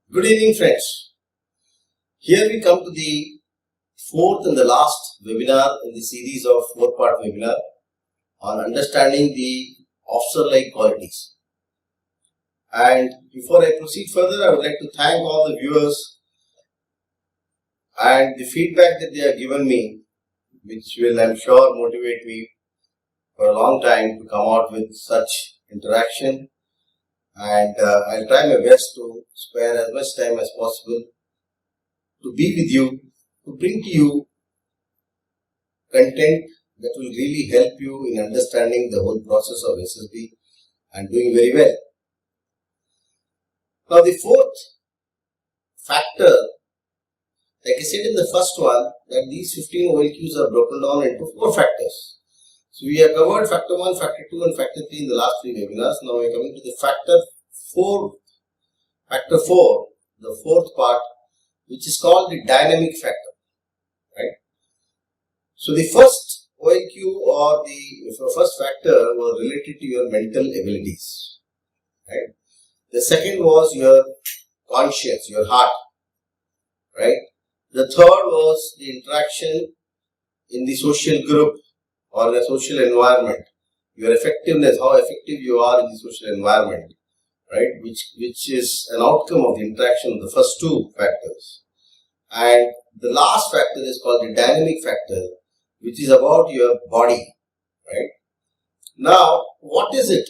Good evening, friends. Here we come to the fourth and the last webinar in the series of four-part webinar on understanding the officer-like qualities. And before I proceed further, I would like to thank all the viewers and the feedback that they have given me, which will, I'm sure, motivate me for a long time to come out with such interaction. And I'll try my best to spare as much time as possible to be with you, to bring to you content that will really help you in understanding the whole process of SSB and doing very well. Now the fourth factor, like I said in the first one, that these 15 OLQs are broken down into four factors. So we have covered factor 1, factor 2 and factor 3 in the last three webinars. Now we are coming to the factor 4, the fourth part, which is called the dynamic factor, right? So the first OLQ or the first factor was related to your mental abilities, right? The second was your conscience, your heart, right? The third was the interaction in the social group or the social environment, your effectiveness, how effective you are in the social environment, right? Which is an outcome of the interaction of the first two factors. And the last factor is called the dynamic factor, which is about your body, right? Now, what is it?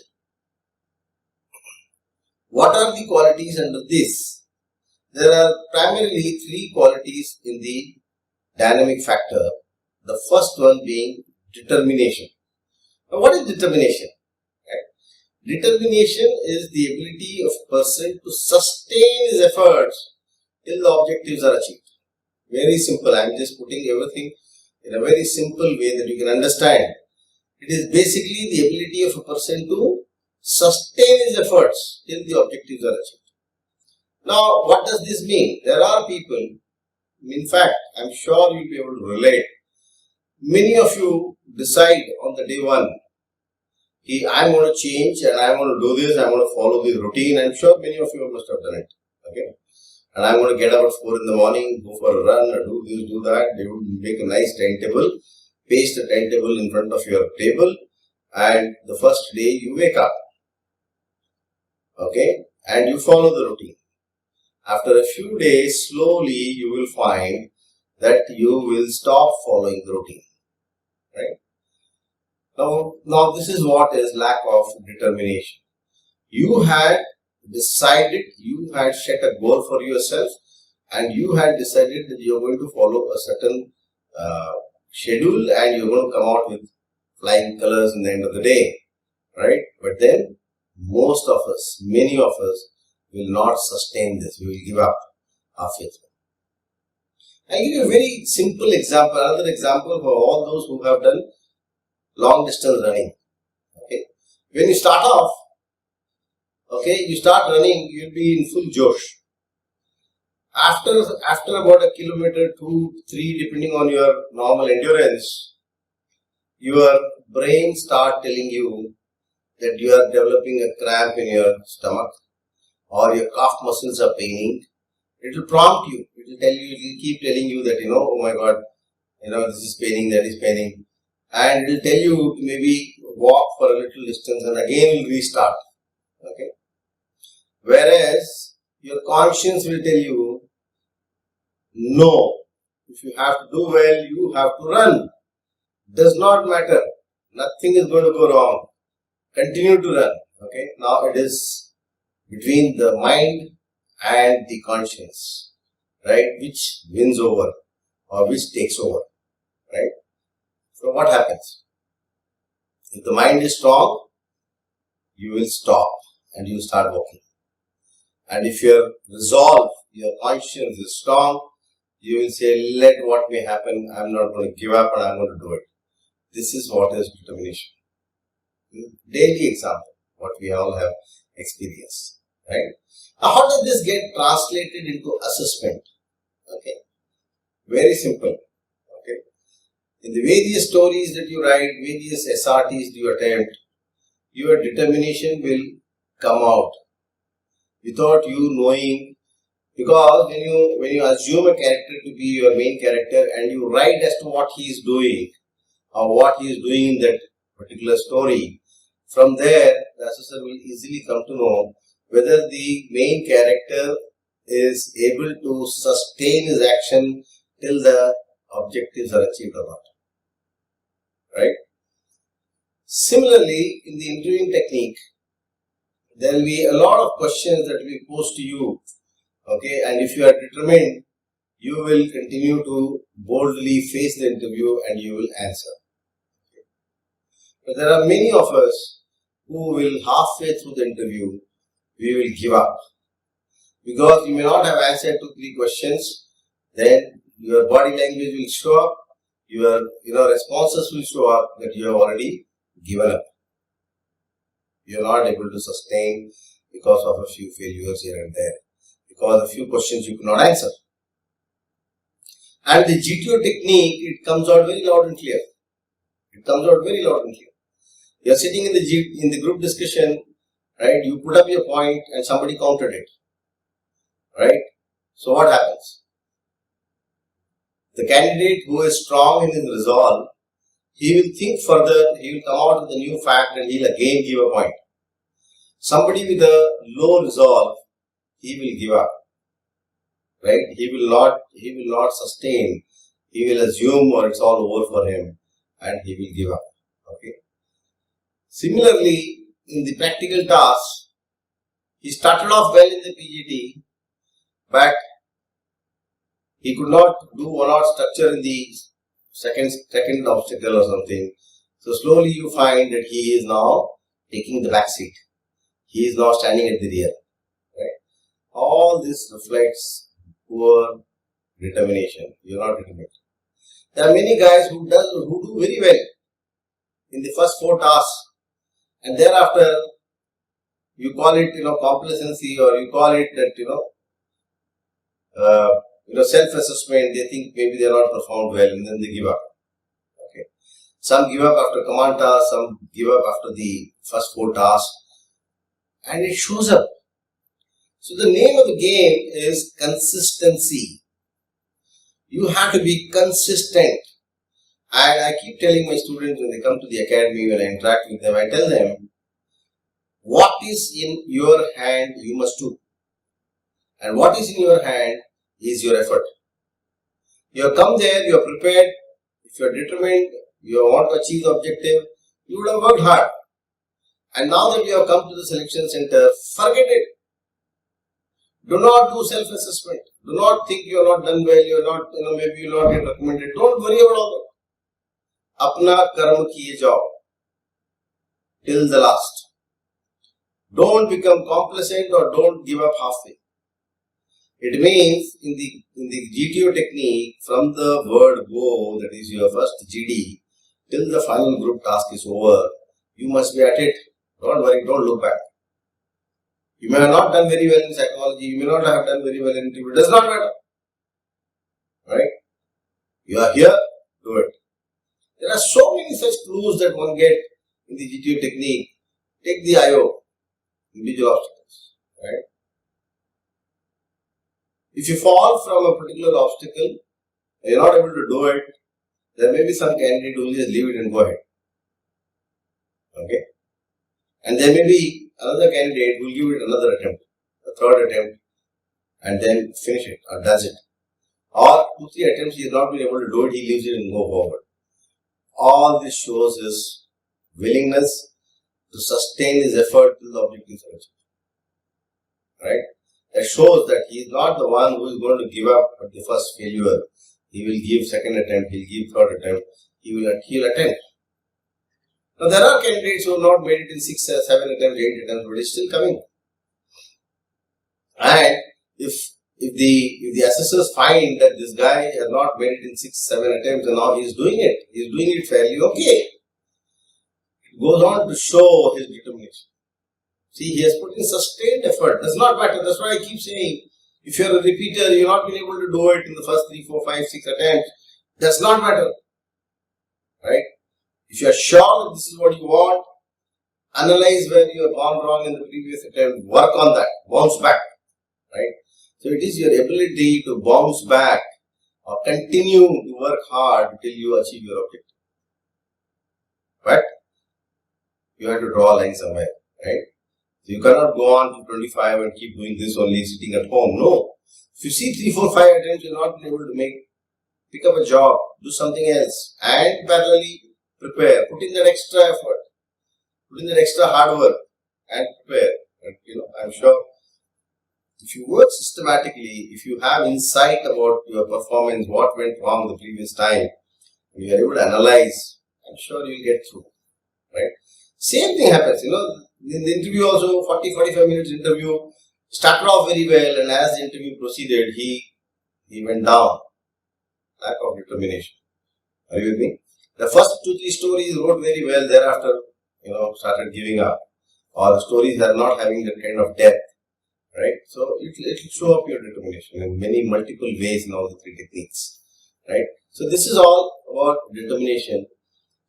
What are the qualities under this? There are primarily three qualities in the dynamic factor. The first one being determination. Now, what is determination? Right? Determination is the ability of a person to sustain his efforts till the objectives are achieved. Very simple. I am just putting everything in a very simple way that you can understand. It is basically the ability of a person to sustain his efforts till the objectives are achieved. Now, what does this mean? There are people, in fact, I am sure you will be able to relate. Many of you decide on the day one, I am going to change and I am going to do this, I am going to follow this routine. I am sure many of you must have done it. Okay. And I am going to get up at 4 in the morning, go for a run, or do this, do that. They would make a nice timetable, paste the timetable in front of your table, and the first day you wake up. Okay, and you follow the routine. After a few days, slowly you will find that you will stop following the routine. Right? Now this is what is lack of determination. You had decided, you had set a goal for yourself and you had decided that you are going to follow a certain schedule and you are going to come out with flying colors in the end of the day, right? But then most of us, many of us will not sustain this. We will give up halfway through. I'll give you a very simple example, another example for all those who have done long distance running. Okay, when you start off, okay, you start running, you'll be in full josh. After about a kilometer, 2, 3, depending on your normal endurance, your brain start telling you that you are developing a cramp in your stomach or your calf muscles are paining. It will prompt you. It will tell you, it will keep telling you that, oh my God, this is paining, that is paining. And it will tell you to maybe walk for a little distance and again will restart. Okay. Whereas your conscience will tell you, no, if you have to do well, you have to run. Does not matter. Nothing is going to go wrong. Continue to run. Okay. Now it is between the mind and the conscience, right, which wins over or which takes over, right? So what happens? If the mind is strong, you will stop and you start walking. And if your resolve, your conscience is strong, you will say, let what may happen, I am not going to give up and I am going to do it. This is what is determination. Daily example, what we all have experienced, right? Now, how does this get translated into assessment? Okay, very simple. Okay, in the various stories that you write, various SRTs you attempt, your determination will come out without you knowing Because when you assume a character to be your main character and you write as to what he is doing or what he is doing in that particular story, from there the assessor will easily come to know whether the main character is able to sustain his action till the objectives are achieved or not. Right? Similarly, in the interviewing technique, there will be a lot of questions that will be posed to you. Okay, and if you are determined, you will continue to boldly face the interview and you will answer. Okay. But there are many of us who will halfway through the interview, we will give up. Because you may not have answered 2-3 questions, then your body language will show up, your responses will show up that you have already given up. You are not able to sustain because of a few failures here and there, because a few questions you could not answer. And the GTO technique, it comes out very loud and clear. It comes out very loud and clear. You are sitting in the group discussion, right? You put up your point and somebody countered it, right? So what happens? The candidate who is strong in his resolve, he will think further, he will come out with a new fact and he will again give a point. Somebody with a low resolve, he will give up, right? He will not sustain. He will assume or it's all over for him and he will give up. Okay. Similarly, in the practical tasks, he started off well in the PGT, but he could not do one-hour structure in the second obstacle or something. So slowly you find that he is now taking the back seat. He is now standing at the rear. Right? All this reflects poor determination. You are not determined. There are many guys who do very well in the first 4 tasks, and thereafter you call it complacency, or you call it that self-assessment. They think maybe they are not performed well and then they give up. Okay. Some give up after command tasks, some give up after the first 4 tasks, and it shows up. So the name of the game is consistency. You have to be consistent. And I keep telling my students when they come to the academy, when I interact with them, I tell them, what is in your hand you must do. And what is in your hand is your effort. You have come there, you are prepared, if you are determined, you want to achieve the objective, you would have worked hard. And now that you have come to the selection center, forget it. Do not do self-assessment. Do not think you are not done well, you are not, maybe you will not get recommended. Don't worry about all that. Apna karma kiye jao till the last. Don't become complacent or don't give up halfway. It means in the GTO technique, from the word go, that is your first GD, till the final group task is over, you must be at it. Don't worry, don't look back. You may have not done very well in psychology, you may not have done very well in interview, it does not matter. Right? You are here, do it. There are so many such clues that one get in the GTO technique. Take the IO, individual obstacles. Right? If you fall from a particular obstacle, and you are not able to do it, there may be some candidate who will just leave it and go ahead. Okay? And there may be another candidate who will give it another attempt, a third attempt, and then finish it or does it. Or 2-3 attempts he has not been able to do it, he leaves it and go forward. All this shows his willingness to sustain his effort till the objective is achieved. Right? That shows that he is not the one who is going to give up at the first failure. He will give second attempt, he will give third attempt, he will attempt. Now there are candidates who have not made it in 6, 7 attempts, 8 attempts, but it is still coming. And if the assessors find that this guy has not made it in 6, 7 attempts and now he is doing it fairly okay. It goes on to show his determination. See, he has put in sustained effort. Does not matter. That's why I keep saying, if you are a repeater, you have not been able to do it in the first 3, 4, 5, 6 attempts. Does not matter. Right? If you are sure that this is what you want, analyze where you have gone wrong in the previous attempt, work on that, bounce back. Right? So it is your ability to bounce back or continue to work hard till you achieve your objective. But you have to draw a line somewhere, right? So you cannot go on to 25 and keep doing this only sitting at home. No. If you see 3, 4, 5 attempts, you're not able to pick up a job, do something else, and parallelly prepare, put in that extra effort, put in that extra hard work, and prepare. And, I'm sure if you work systematically, if you have insight about your performance, what went wrong the previous time, and you are able to analyze, I'm sure you'll get through, right? Same thing happens, in the interview also, 40-45 minutes interview, started off very well, and as the interview proceeded, he went down. Lack of determination. Are you with me? The first 2-3 stories wrote very well, thereafter, started giving up. Or the stories are not having that kind of depth, right? So it will show up your determination in many multiple ways in all the 3 techniques, right? So this is all about determination.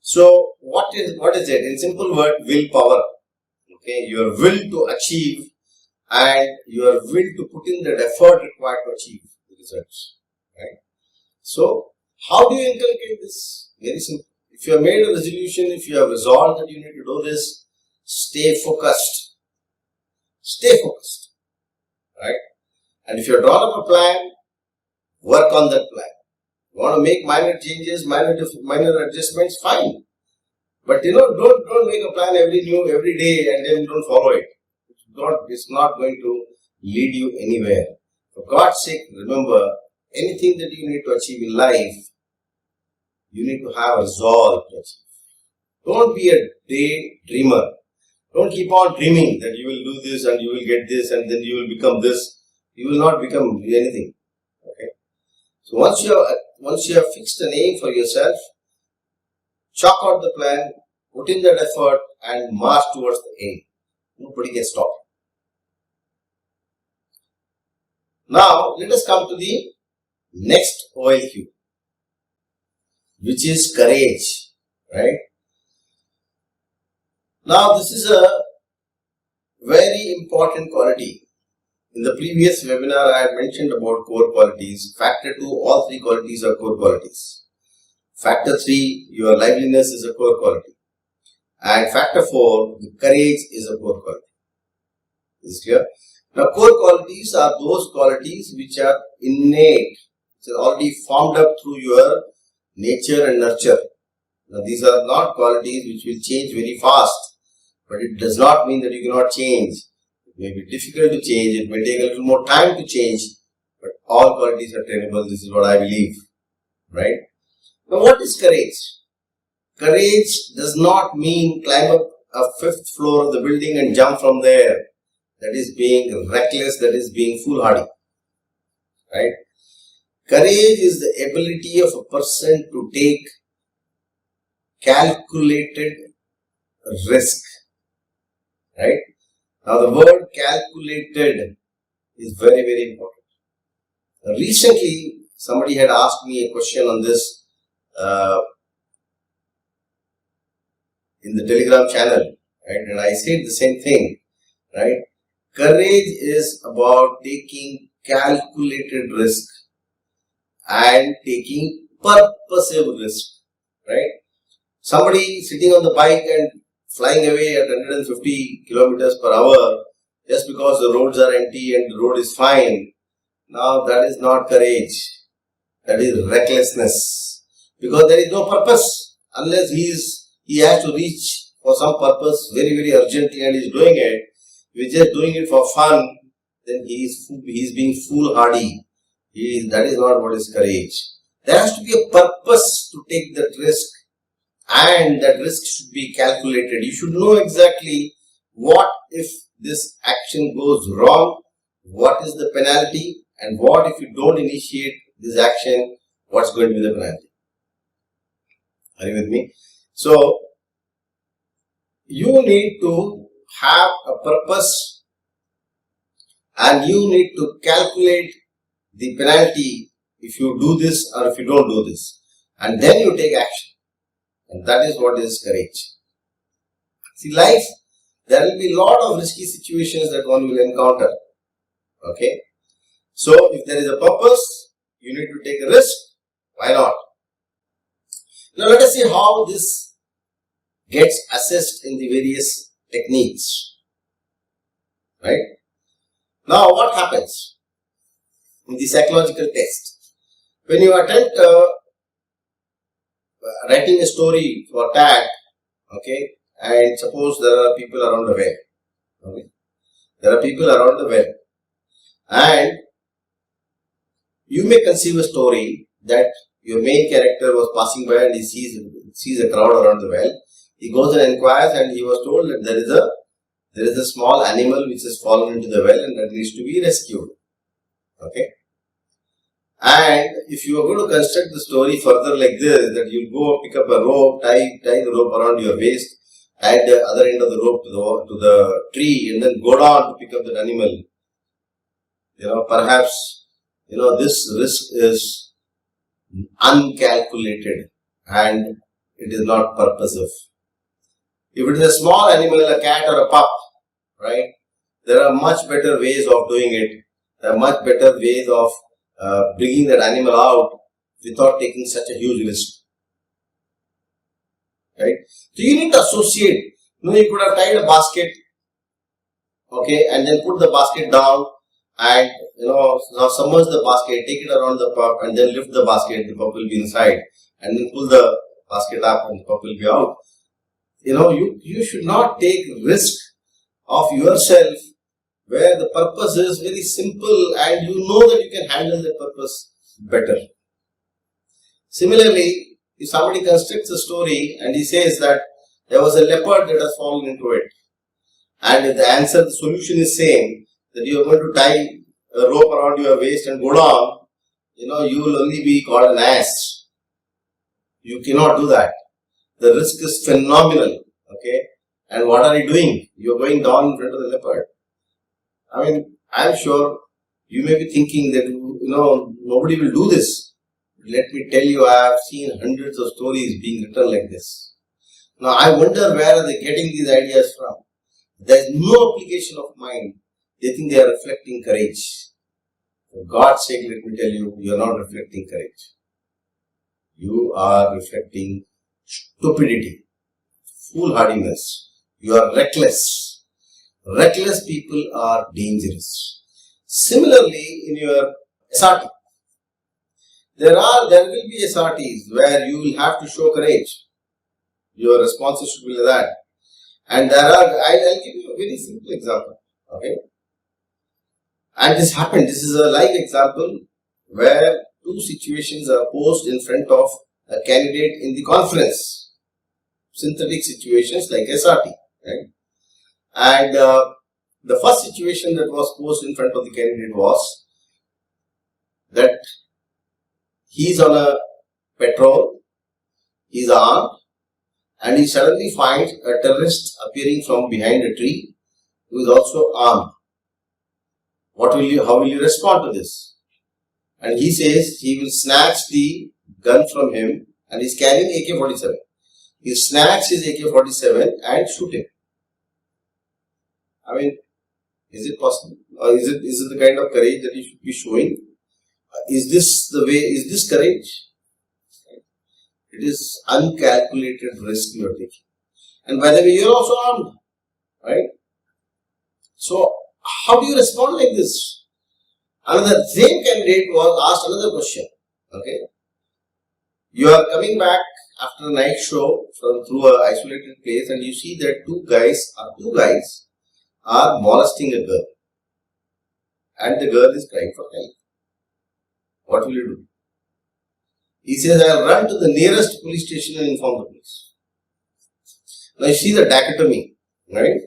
So what is it? In simple word, willpower. Okay, your will to achieve and your will to put in that effort required to achieve the results, right? So how do you inculcate this? Very simple. If you have made a resolution, if you have resolved that you need to do this, stay focused. Stay focused, right? And if you have drawn up a plan, work on that plan. You want to make minor changes, minor adjustments, fine. But don't make a plan every day and then don't follow it. It's not going to lead you anywhere. For God's sake, remember, anything that you need to achieve in life, you need to have resolve to achieve. Don't be a daydreamer. Don't keep on dreaming that you will do this and you will get this and then you will become this. You will not become anything. Okay. So once you have fixed an aim for yourself, chalk out the plan, put in that effort and march towards the aim. Nobody can stop. Now let us come to the next OLQ, which is courage, right? Now this is a very important quality. In the previous webinar I had mentioned about core qualities. Factor 2, all 3 qualities are core qualities. Factor 3, your liveliness is a core quality. And factor 4, the courage is a core quality. Is it clear? Now core qualities are those qualities which are innate. It's already formed up through your nature and nurture. Now these are not qualities which will change very fast. But it does not mean that you cannot change. It may be difficult to change. It may take a little more time to change. But all qualities are trainable. This is what I believe. Right? Now what is courage? Courage does not mean climb up a 5th floor of the building and jump from there. That is being reckless. That is being foolhardy. Right? Courage is the ability of a person to take calculated risk. Right? Now the word calculated is very, very important. Recently, somebody had asked me a question on this in the Telegram channel, right? And I said the same thing, right? Courage is about taking calculated risk and taking purposive risk, right? Somebody sitting on the bike and flying away at 150 kilometers per hour just because the roads are empty and the road is fine. Now that is not courage. That is recklessness. Because there is no purpose unless he has to reach for some purpose very, very urgently and is doing it. If he's just doing it for fun, then he is being foolhardy. That is not what is courage. There has to be a purpose to take that risk. And that risk should be calculated. You should know exactly what if this action goes wrong, what is the penalty, and what if you don't initiate this action, what's going to be the penalty. Are you with me? So, you need to have a purpose and you need to calculate the penalty if you do this or if you don't do this. And then you take action. And that is what is courage. See, life, there will be a lot of risky situations that one will encounter. Okay. So if there is a purpose, you need to take a risk. Why not? Now let us see how this gets assessed in the various techniques. Right? Now what happens in the psychological test? When you attempt writing a story for tag, okay, and suppose there are people around the well, okay, there are people around the well, and you may conceive a story that your main character was passing by and he sees a crowd around the well. He goes and inquires, and he was told that there is a small animal which has fallen into the well and that needs to be rescued. Okay. And if you are going to construct the story further like this, that you go pick up a rope, tie the rope around your waist, tie the other end of the rope to the tree, and then go down to pick up that animal. Perhaps, this risk is uncalculated and it is not purposive. If it is a small animal, a cat or a pup, right, there are much better ways of doing it. There are much better ways of bringing that animal out without taking such a huge risk. Right? So you need to associate. You could have tied a basket, okay, and then put the basket down and now submerge the basket, take it around the pup and then lift the basket, the pup will be inside, and then pull the basket up and the pup will be out. You should not take risk of yourself where the purpose is very simple and you know that you can handle the purpose better. Similarly, if somebody constructs a story and he says that there was a leopard that has fallen into it, and the solution is same, that you are going to tie a rope around your waist and go down, you will only be called an ass. You cannot do that. The risk is phenomenal, okay? And what are you doing? You are going down in front of the leopard. I am sure you may be thinking that, nobody will do this. Let me tell you, I have seen hundreds of stories being written like this. Now, I wonder where are they getting these ideas from. There is no application of mind. They think they are reflecting courage. For God's sake, let me tell you, you are not reflecting courage. You are reflecting stupidity, foolhardiness. You are reckless. Reckless people are dangerous. Similarly, in your SRT, there will be SRTs where you will have to show courage. Your responses should be like that. And I'll give you a very simple example. Okay. And this happened. This is a live example where two situations are posed in front of a candidate in the conference. Synthetic situations like SRT. Right? And the first situation that was posed in front of the candidate was that he's on a patrol, he's armed, and he suddenly finds a terrorist appearing from behind a tree who is also armed. How will you respond to this? And he says he will snatch the gun from him, and he's carrying AK-47. He snatches his AK-47 and shoot him. Is it possible? Or is it the kind of courage that you should be showing? Is this courage? It is uncalculated risk you are taking. And by the way, you are also armed. Right? So, how do you respond like this? Another same candidate was asked another question. Okay? You are coming back after a night show through an isolated place and you see that two guys are molesting a girl. And the girl is crying for help. What will you do? He says, I will run to the nearest police station and inform the police. Now you see the dichotomy, right?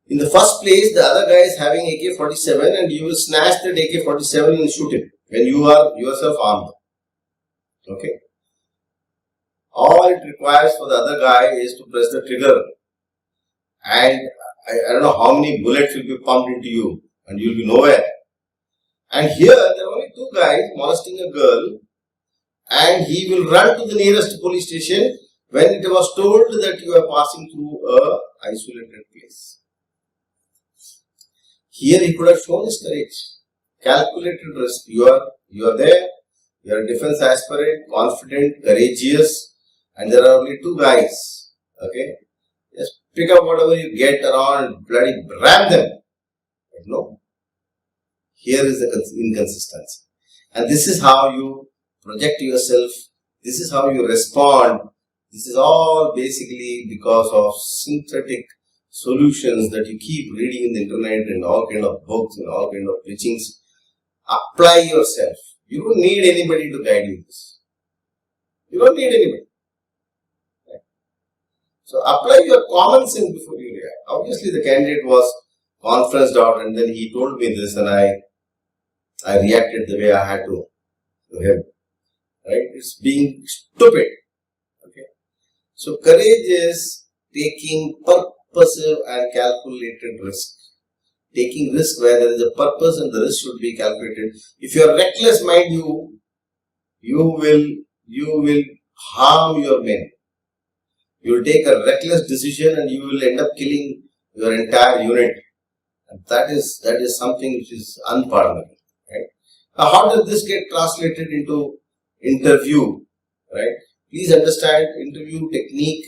In the first place, the other guy is having AK-47 and you will snatch that AK-47 and shoot him when you are yourself armed. Okay? All it requires for the other guy is to press the trigger and I don't know how many bullets will be pumped into you and you will be nowhere. And here, there are only two guys molesting a girl and he will run to the nearest police station when it was told that you are passing through a isolated place. Here he could have shown his courage. calculated risk. You are there, you are a defense aspirant, confident, courageous, and there are only two guys. Okay, just pick up whatever you get around, bloody ram them. But no, here is the inconsistency, and this is how you project yourself. This is how you respond. This is all basically because of synthetic solutions that you keep reading in the internet and all kind of books and all kind of preachings. Apply yourself. You don't need anybody to guide you this. You don't need anybody. Right? So apply your common sense before you react. Obviously the candidate was conferenced out and then he told me this and I reacted the way I had to him. Right? It's being stupid. Okay. So courage is taking purposive and calculated risk. Taking risk where there is a purpose and the risk should be calculated. If you are reckless, mind you will harm your men. You will take a reckless decision and you will end up killing your entire unit. And that is something which is unpardonable. Right? Now, how does this get translated into interview? Right? Please understand, interview technique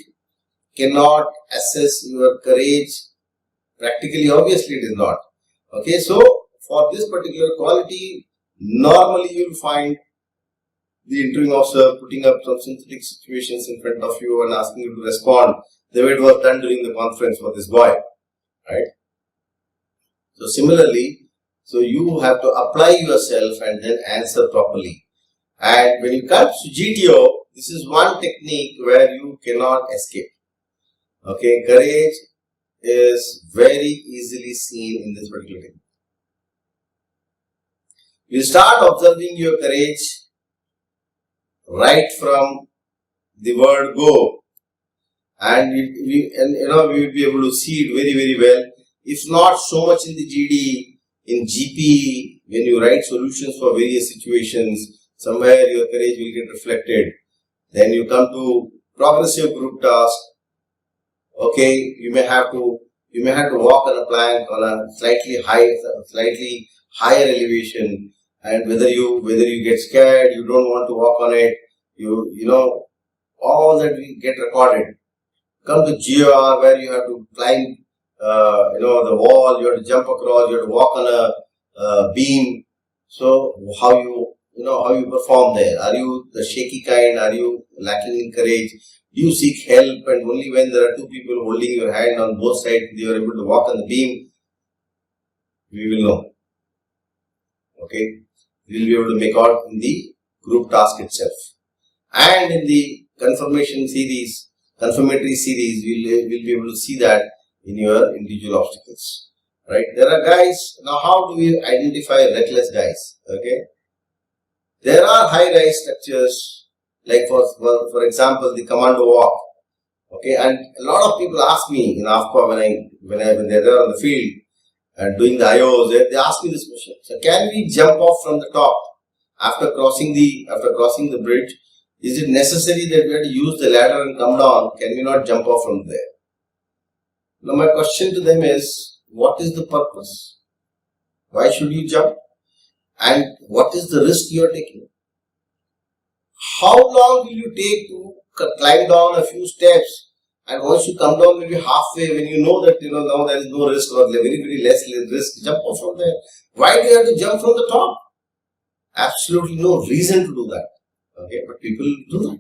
cannot assess your courage. Practically, obviously, it is not. Okay, so for this particular quality, normally you will find the interviewing officer putting up some synthetic situations in front of you and asking you to respond the way it was done during the conference for this boy. Right? So similarly, so you have to apply yourself and then answer properly. And when it comes to GTO, this is one technique where you cannot escape. Okay, courage is very easily seen in this particular technique. You start observing your courage right from the word go, and we will be able to see it very, very well. If not so much in the GD, in GP, when you write solutions for various situations, somewhere your courage will get reflected. Then you come to progressive group task. Okay, you may have to walk on a plank on a slightly higher elevation, and whether you get scared, you don't want to walk on it, you know all that will get recorded. Come to GR where you have to climb the wall, you have to jump across, you have to walk on a beam. So how you perform there? Are you the shaky kind? Are you lacking in courage? Do you seek help, and only when there are two people holding your hand on both sides you are able to walk on the beam? We will know. Okay, we will be able to make out in the group task itself, and in the confirmatory series, we will be able to see that in your individual obstacles. Right? There are guys. Now, how do we identify reckless guys? Okay, there are high-rise structures. Like for example, the commando walk. Okay, and a lot of people ask me in AFPA when they're there on the field and doing the IOs, they ask me this question. So, can we jump off from the top after crossing the bridge? Is it necessary that we have to use the ladder and come down? Can we not jump off from there? Now, my question to them is, what is the purpose? Why should you jump? And what is the risk you are taking? How long will you take to climb down a few steps, and once you come down maybe halfway, when you know that now there is no risk or very, very less risk, jump off from there. Why do you have to jump from the top? Absolutely no reason to do that. Okay, but people do that.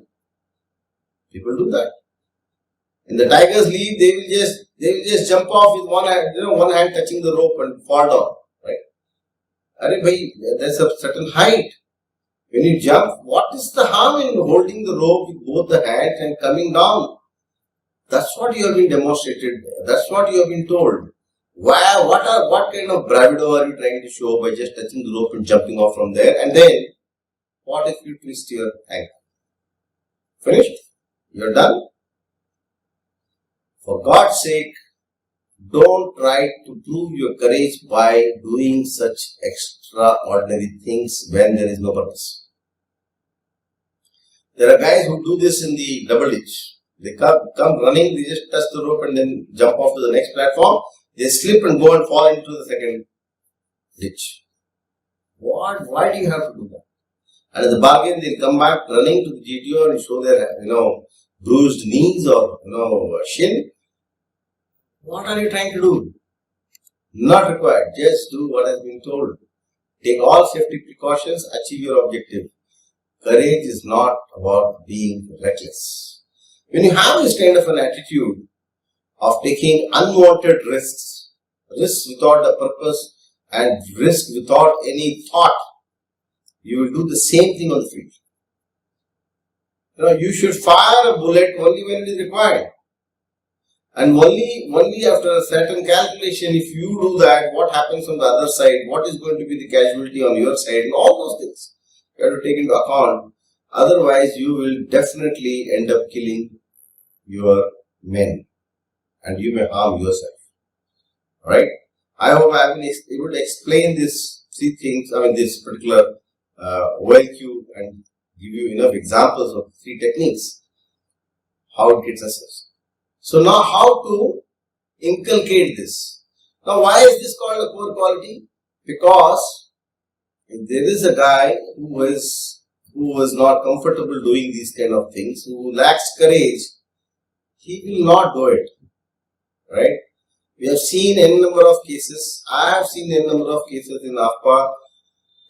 People do that. In the Tigers League, they will just jump off with one hand touching the rope and fall down. Right? There's a certain height. When you jump, what is the harm in holding the rope with both the hands and coming down? That's what you have been demonstrated. That's what you have been told. What kind of bravado are you trying to show by just touching the rope and jumping off from there? And then, what if you twist your ankle? Finished? You're done? For God's sake, don't try to prove your courage by doing such extraordinary things when there is no purpose. There are guys who do this in the double ditch. They come running, they just touch the rope and then jump off to the next platform. They slip and go and fall into the second ditch. Why do you have to do that? And in the bargain, they'll come back running to the GTO and show their, bruised knees or, shin. What are you trying to do? Not required. Just do what has been told. Take all safety precautions, achieve your objective. Courage is not about being reckless. When you have this kind of an attitude of taking unwanted risks without a purpose and risk without any thought, you will do the same thing on the field. You should fire a bullet only when it is required. And only after a certain calculation, if you do that, what happens on the other side, what is going to be the casualty on your side, and all those things you have to take into account. Otherwise, you will definitely end up killing your men and you may harm yourself. Alright? I hope I have been able to explain these three things, this particular OLQ and give you enough examples of three techniques, how it gets assessed. So now how to inculcate this? Now why is this called a poor quality? Because if there is a guy who was not comfortable doing these kind of things, who lacks courage, he will not do it. Right? We have seen n number of cases. I have seen n number of cases in AFPA.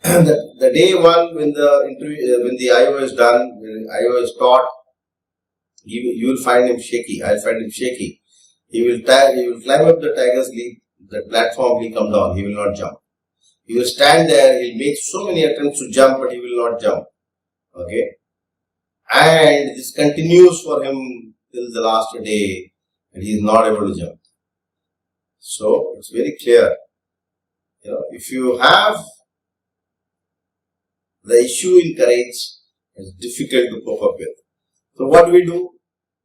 the day one when the IO is done, when IO is taught, you will find him shaky. I'll find him shaky. He will climb up the tiger's leap, the platform, he'll come down, he will not jump. He will stand there, he'll make so many attempts to jump, but he will not jump. Okay? And this continues for him till the last day, and he is not able to jump. So, it's very clear. If you have the issue in courage, it's difficult to cope up with. So what do?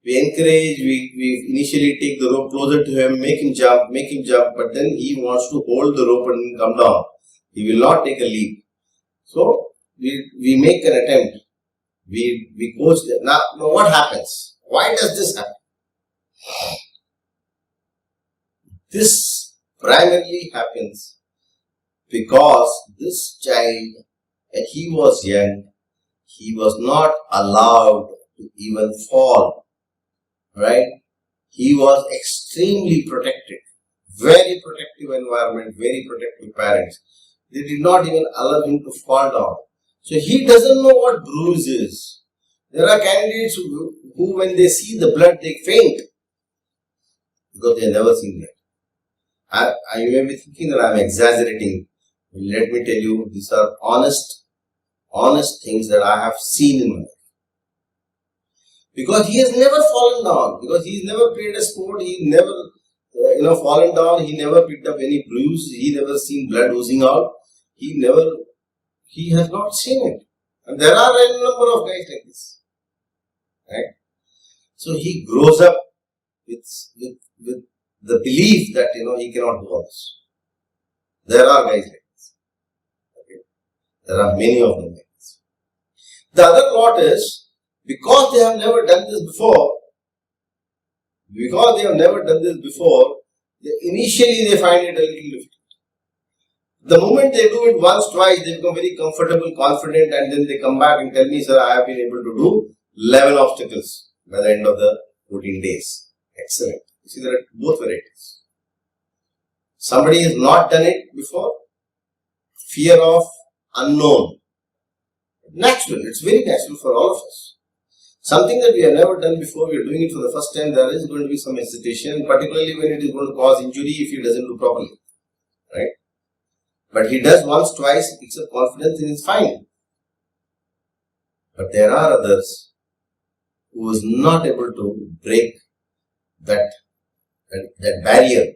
We encourage, we initially take the rope closer to him, make him jump, but then he wants to hold the rope and come down. He will not take a leap. So, we make an attempt. We coach them. Now what happens? Why does this happen? This primarily happens because this child, when he was young, he was not allowed to even fall. Right? He was extremely protected. Very protective environment, very protective parents. They did not even allow him to fall down. So he doesn't know what bruise is. There are candidates who when they see the blood, they faint. Because they have never seen that. I may be thinking that I am exaggerating. Let me tell you, these are honest things that I have seen in my life. Because he has never fallen down. Because he has never played a sport. He never, fallen down. He never picked up any bruise. He never seen blood oozing out. He has not seen it. And there are a number of guys like this. Right? So he grows up with the belief that, he cannot do all this. There are guys like this. Okay? There are many of them like this. The other lot is, because they have never done this before, initially they find it a little difficult. The moment they do it once, twice, they become very comfortable, confident, and then they come back and tell me, sir, I have been able to do 11 obstacles by the end of the 14 days. Excellent. You see, there are both varieties. Somebody has not done it before, fear of unknown. Natural, it's very natural for all of us. Something that we have never done before, we are doing it for the first time, there is going to be some hesitation, particularly when it is going to cause injury if he doesn't do properly. Right? But he does once, twice, picks up confidence and it's fine. But there are others who is not able to break that barrier,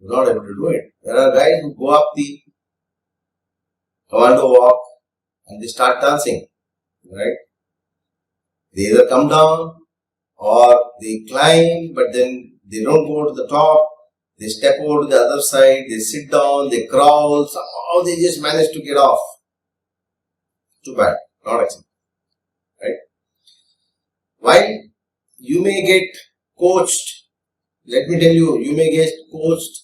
not able to do it. There are guys who go up the commando walk and they start dancing. Right? They either come down or they climb, but then they don't go to the top. They step over to the other side, they sit down, they crawl, somehow they just manage to get off. Too bad, not acceptable. Right? While you may get coached, let me tell you, you may get coached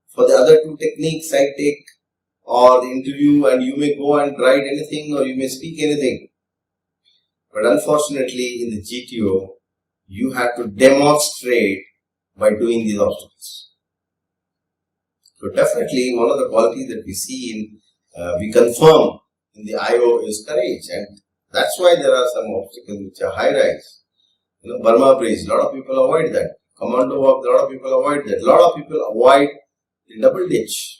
for the other two techniques I take or the interview, and you may go and write anything or you may speak anything. But unfortunately, in the GTO, you have to demonstrate by doing these obstacles. So definitely one of the qualities that we see we confirm in the IO is courage, and that's why there are some obstacles which are high rise. Burma Bridge, a lot of people avoid that. Commando walk, a lot of people avoid that. A lot of people avoid the double ditch.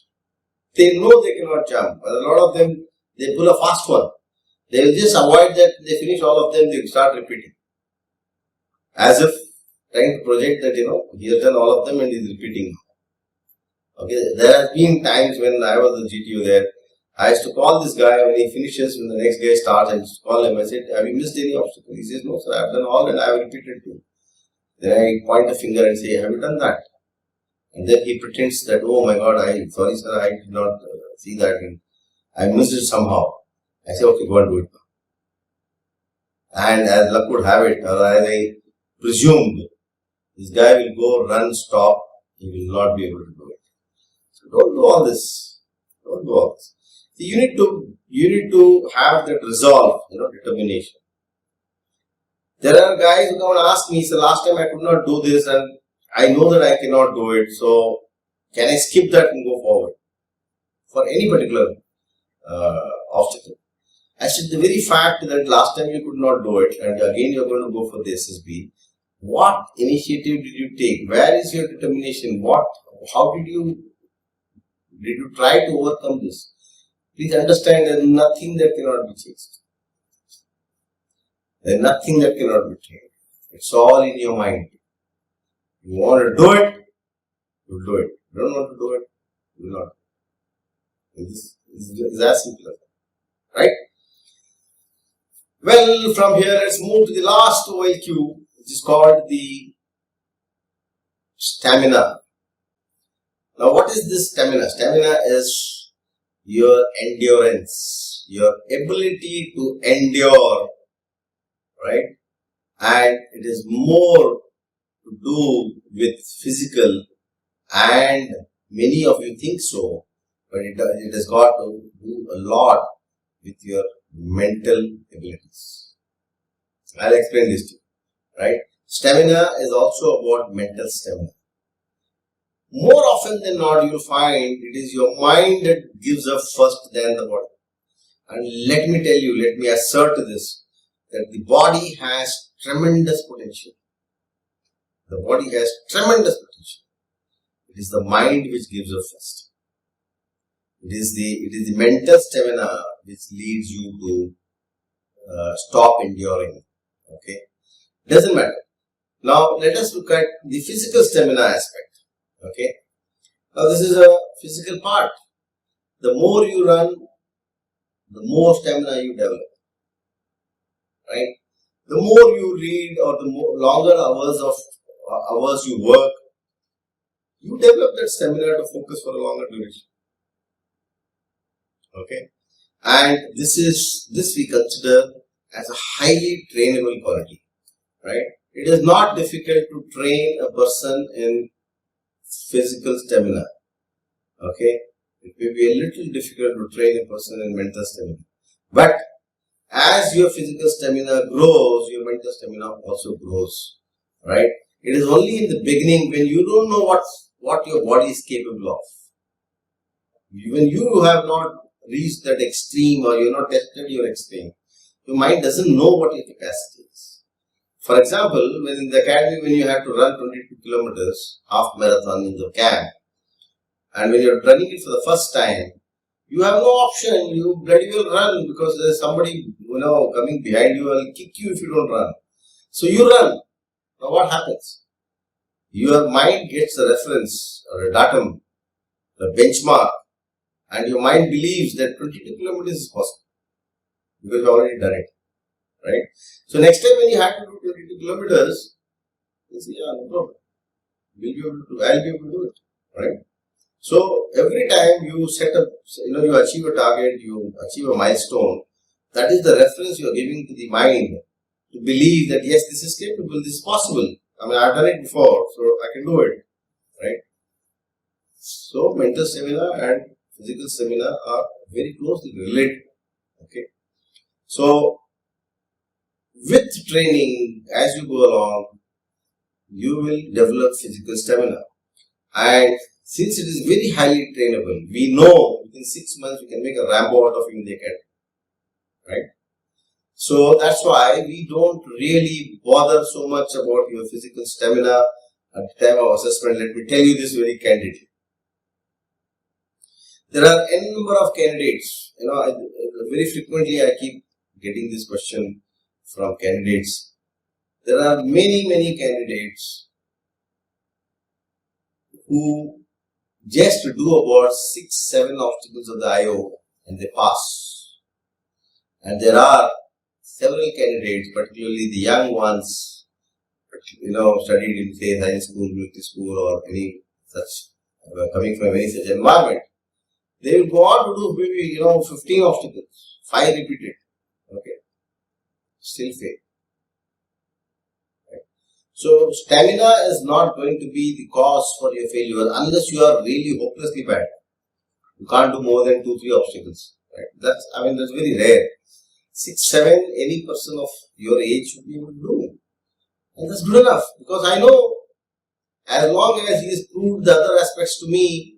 They know they cannot jump, but a lot of them, they pull a fast one. They will just avoid that, they finish all of them, they start repeating. As if trying to project that, he has done all of them and he is repeating. Okay, there have been times when I was the GTO there, I used to call this guy when he finishes, when the next guy starts, I used to call him. I said, have you missed any obstacle? He says, no sir, I have done all and I have repeated too. Then I point a finger and say, have you done that? And then he pretends that, oh my God, sorry sir, I did not see that and I missed it somehow. I say, okay, go and do it now. And as luck would have it, or as I presumed, this guy will go, run, stop, he will not be able to do it. So don't do all this. Don't do all this. So you need to have that resolve, determination. There are guys who come and ask me, so last time I could not do this and I know that I cannot do it, so can I skip that and go forward for any particular obstacle? I said, the very fact that last time you could not do it and again you are going to go for the SSB, what initiative did you take? Where is your determination? How did you try to overcome this? Please understand there is nothing that cannot be changed. There is nothing that cannot be changed. It's all in your mind. You want to do it, you will do it. You don't want to do it, you will not. This is as simple as that. Right? Well, from here, let's move to the last OLQ, which is called the stamina. Now, what is this stamina? Stamina is your endurance, your ability to endure, right? And it is more to do with physical, and many of you think so, but it has got to do a lot with your mental abilities. I'll explain this to you, right? Stamina is also about mental stamina. More often than not, you will find it is your mind that gives up first than the body. And let me tell you, let me assert this, that the body has tremendous potential. The body has tremendous potential. It is the mind which gives up first. It is the mental stamina which leads you to stop enduring. Okay, doesn't matter. Now let us look at the physical stamina aspect. Okay, now this is a physical part. The more you run, the more stamina you develop. Right? The more you read or the longer hours you work, you develop that stamina to focus for a longer duration. Okay, and this we consider as a highly trainable quality, right? It is not difficult to train a person in physical stamina. Okay, it may be a little difficult to train a person in mental stamina, but as your physical stamina grows, your mental stamina also grows, right? It is only in the beginning when you don't know what your body is capable of. When you have not reached that extreme or you have not tested your extreme, your mind doesn't know what your capacity is. For example, when in the academy, when you have to run 22 kilometers, half marathon in the camp, and when you're running it for the first time, you have no option. You bloody well run because there's somebody coming behind you and will kick you if you don't run. So you run. Now what happens? Your mind gets a reference or a datum, a benchmark, and your mind believes that 22 kilometers is possible because you've already done it, right? So next time when you have to do 22 kilometers, you say, yeah, no problem. I'll be able to do it, right? So every time you set up, you achieve a target, you achieve a milestone, that is the reference you are giving to the mind to believe that yes, this is capable, this is possible. I mean, I've done it before, so I can do it, right? So mental stamina and physical stamina are very closely related. Okay. So, with training, as you go along, you will develop physical stamina. And since it is very highly trainable, we know within 6 months we can make a Rambo out of him in the academy. Right? So that's why we don't really bother so much about your physical stamina at the time of assessment. Let me tell you this very candidly. There are n number of candidates. Very frequently I keep getting this question from candidates. There are many candidates who just do about 6-7 obstacles of the IO and they pass. And there are several candidates, particularly the young ones, studied in say science school, military school, or any such, coming from any such environment. They will go on to do maybe 15 obstacles, 5 repeated. Okay, still fail. Right? So stamina is not going to be the cause for your failure unless you are really hopelessly bad. You can't do more than 2-3 obstacles. Right? That's very rare. 6-7, any person of your age should be able to do. And that's good enough, because I know as long as he has proved the other aspects to me,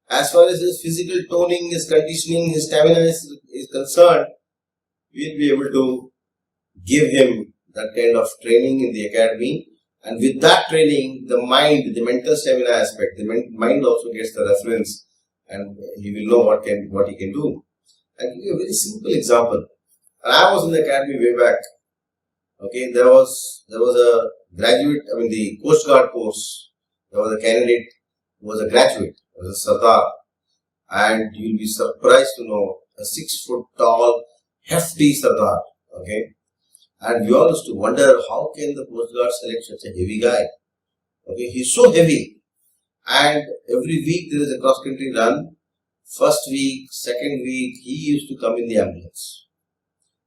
as far as his physical toning, his conditioning, his stamina is concerned, we'll be able to give him that kind of training in the academy. And with that training, the mind, the mental stamina aspect, the mind also gets the reference, and he will know what he can do. I'll give you a very simple example. And I was in the academy way back. Okay, there was a graduate, the Coast Guard course. There was a candidate who was a graduate, was a Sardar. And you'll be surprised to know, a 6 foot tall, hefty Sardar. Okay. And we all used to wonder, how can the Coast Guard select such a heavy guy? Okay, he's so heavy. And every week there is a cross country run. First week, second week, he used to come in the ambulance.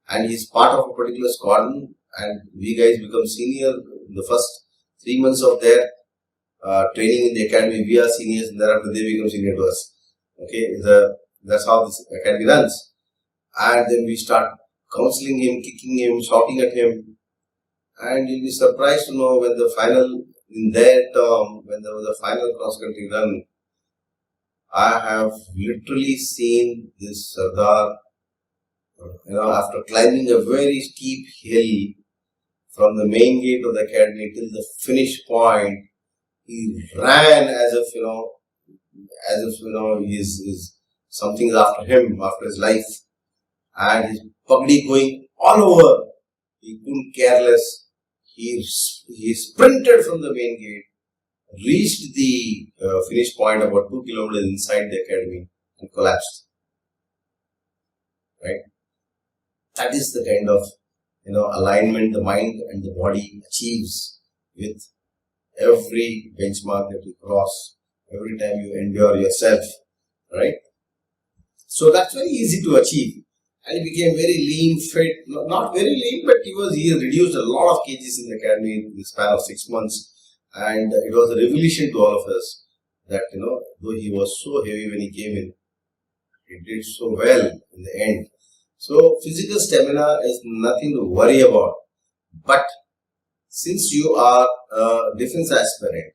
And he's part of a particular squadron, and we guys become senior in the first 3 months of their training in the academy. We are seniors, and thereafter they become senior to us. Okay, that's how this academy runs. And then we start counseling him, kicking him, shouting at him, and you'll be surprised to know when in their term, when there was a final cross country run, I have literally seen this Sardar, after climbing a very steep hill from the main gate of the academy till the finish point, he ran as if something is after him, after his life, and his pagdi going all over. He couldn't care less. He sprinted from the main gate, reached the finish point about 2 kilometers inside the academy, and collapsed. Right? That is the kind of alignment the mind and the body achieves with every benchmark that you cross, every time you endure yourself. Right? So that's very easy to achieve. And he became very lean, fit, not very lean, but he reduced a lot of kgs in the academy in the span of 6 months. And it was a revelation to all of us that, though he was so heavy when he came in, he did so well in the end. So physical stamina is nothing to worry about. But since you are a defense aspirant,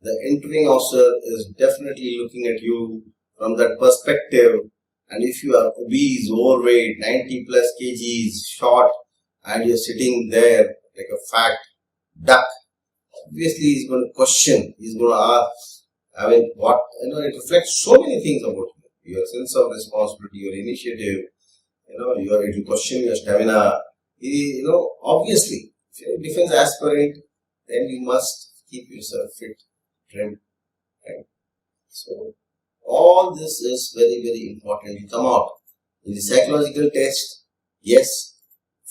the entering officer is definitely looking at you from that perspective. And if you are obese, overweight, 90 plus kgs, short, and you're sitting there like a fat duck, obviously he's going to question, he's going to ask, it reflects so many things about you. Your sense of responsibility, your initiative, it will question your stamina. Obviously, if you're a defense aspirant, then you must keep yourself fit, trim, right? So, all this is very, very important. You come out in the psychological test. Yes,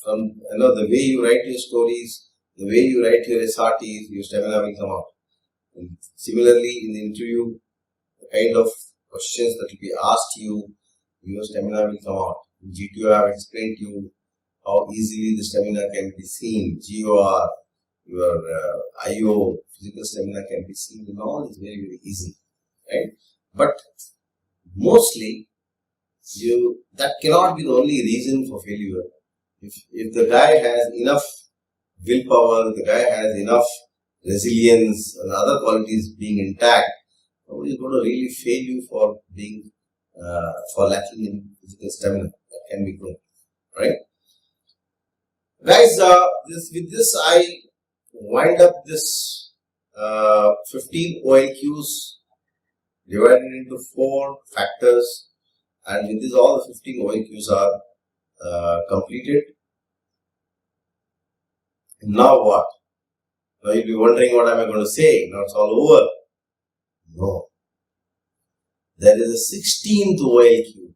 from the way you write your stories, the way you write your SRTs, your stamina will come out. And similarly, in the interview, the kind of questions that will be asked you, your stamina will come out. In GTO, I have explained to you how easily the stamina can be seen. GOR, your IO, physical stamina can be seen, and all is very, very easy, right? But mostly that cannot be the only reason for failure. If the guy has enough willpower, the guy has enough resilience and other qualities being intact, nobody is going to really fail you for being for lacking in physical stamina. That can be grown, right? Guys, with this I wind up this 15 OLQs divided into 4 factors, and with this all the 15 OLQs are completed. Now what? Now you'll be wondering what am I going to say? Now it's all over. No. There is a 16th OLQ.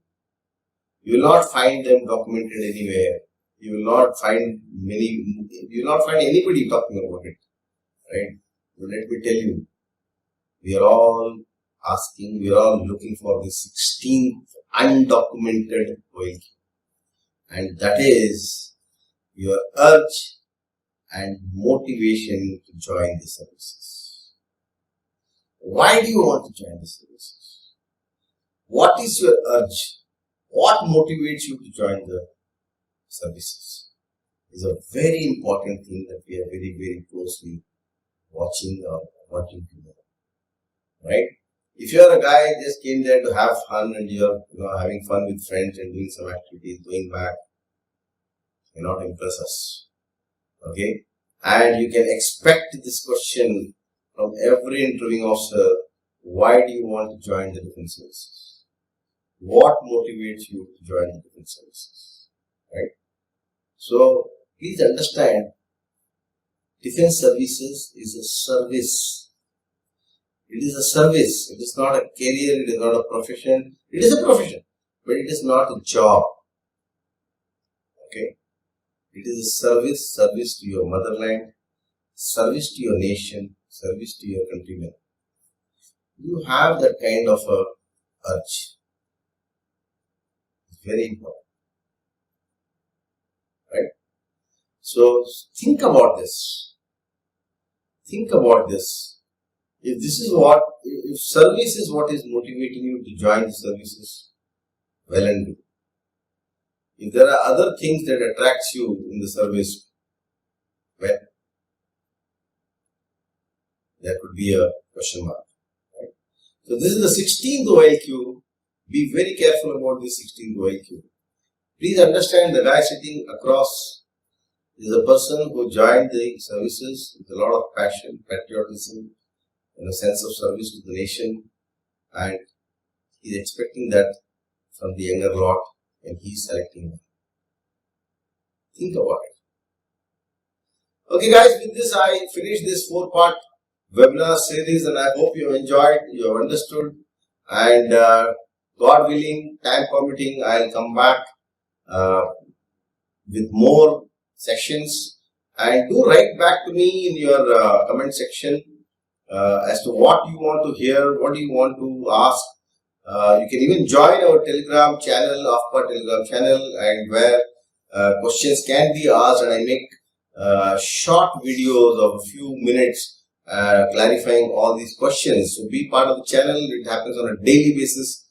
You will not find them documented anywhere. You will not find anybody talking about it. Right? But let me tell you, we are all looking for the 16th undocumented OLQ. And that is your urge and motivation to join the services. Why do you want to join the services? What is your urge? What motivates you to join the services? Is a very important thing that we are very, very closely watching or wanting to know. Right? If you are a guy who just came there to have fun and you're having fun with friends and doing some activities, going back, cannot impress us. Okay? And you can expect this question from every interviewing officer: why do you want to join the defense services? What motivates you to join the defense services? Right? So, please understand, defense services is a service. It is a service. It is not a career. It is not a profession. It is a profession, but it is not a job. Okay? It is a service to your motherland, service to your nation, service to your countrymen. You have that kind of a urge. It's very important. Right? So think about this. Think about this. If service is what is motivating you to join the services, well and good. If there are other things that attracts you in the service, well, there could be a question mark. Right? So this is the 16th OLQ. Be very careful about this 16th OLQ. Please understand, the guy sitting across is a person who joined the services with a lot of passion, patriotism, and a sense of service to the nation, and he is expecting that from the younger lot, and he is selecting them. Think about it. Okay guys, with this I finish this 4-part webinar series, and I hope you have enjoyed, you have understood, and God willing, time permitting, I will come back with more sessions, and do write back to me in your comment section as to what you want to hear, what do you want to ask. You can even join our Telegram channel, AFPA Telegram channel, and where questions can be asked, and I make short videos of a few minutes clarifying all these questions. So be part of the channel. It happens on a daily basis.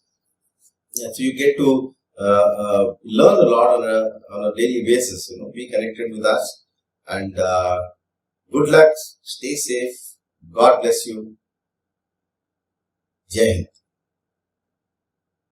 Yeah, so you get to learn a lot on a daily basis. Be connected with us, and good luck. Stay safe. God bless you. Jai Hind.